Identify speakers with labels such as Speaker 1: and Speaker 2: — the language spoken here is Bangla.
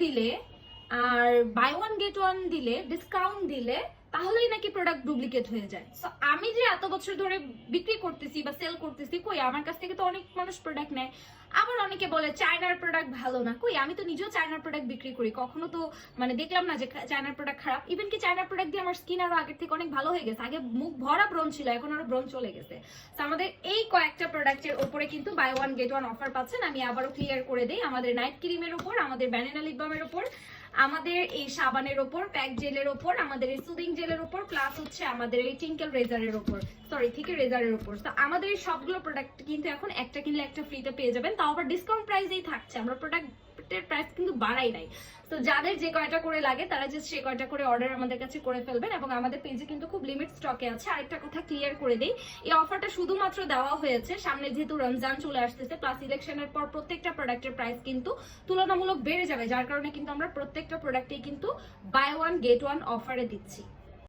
Speaker 1: দিলে আর বাই ওয়ান গেট ওয়ান দিলে ডিসকাউন্ট দিলে তাহলেই নাকি প্রোডাক্ট ডুপ্লিকেট হয়ে যায়। সো আমি যে এত বছর ধরে বিক্রি করতেছি বা সেল করতেছি, কই আমার কাছ থেকে তো অনেক মানুষ প্রোডাক্ট নেয়। আবার অনেকে বলে চায়নার প্রোডাক্ট ভালো না, কই আমি তো নিজেও চায়নার প্রোডাক্ট বিক্রি করি, কখনো তো মানে দেখলাম না যে চায়নার প্রোডাক্ট খারাপ। ইভেন কি চায়নার প্রোডাক্ট দিয়ে আমার স্কিন আরো আগের থেকে অনেক ভালো হয়ে গেছে, আগে মুখ ভরা ব্রণ ছিল, এখন আরো ব্রণ চলে গেছে। তো আমাদের এই কয়েকটা প্রোডাক্টের উপরে কিন্তু buy one get one offer পাচ্ছেন। আমি আবারও ক্লিয়ার করে দিই, আমাদের নাইট ক্রিমের উপর, আমাদের ব্যানানা লিপ বামের উপর, আমাদের এই সাবানের উপর, প্যাক জেলের উপর, আমাদের এই সুদিং জেলের উপর, প্লাস হচ্ছে আমাদের এই টিঙ্কেল রেজারের উপর, সরি থেকে রেজারের উপর। তো আমাদের এই সবগুলো প্রোডাক্ট কিন্তু এখন একটা কিনলে একটা ফ্রিতে পেয়ে যাবেন, তাও আবার ডিসকাউন্ট প্রাইসেই থাকছে, আমরা প্রোডাক্টের প্রাইস কিন্তু বাড়াই নাই। তো যাদের যে কয়টা করে লাগে তারা জাস্ট সে কয়টা করে অর্ডার আমাদের কাছে করে ফেলবেন, এবং আমাদের পেজে কিন্তু খুব লিমিট স্টকে আছে। আরেকটা কথা ক্লিয়ার করে দিই, এই অফারটা শুধুমাত্র দেওয়া হয়েছে সামনে যেহেতু রমজান চলে আসতেছে, প্লাস ইলেকশনের পর প্রত্যেকটা প্রোডাক্টের প্রাইস কিন্তু তুলনামূলক বেড়ে যাবে, যার কারণে কিন্তু আমরা প্রত্যেকটা প্রোডাক্টেই কিন্তু বাই ওয়ান গেট ওয়ান অফারে দিচ্ছি।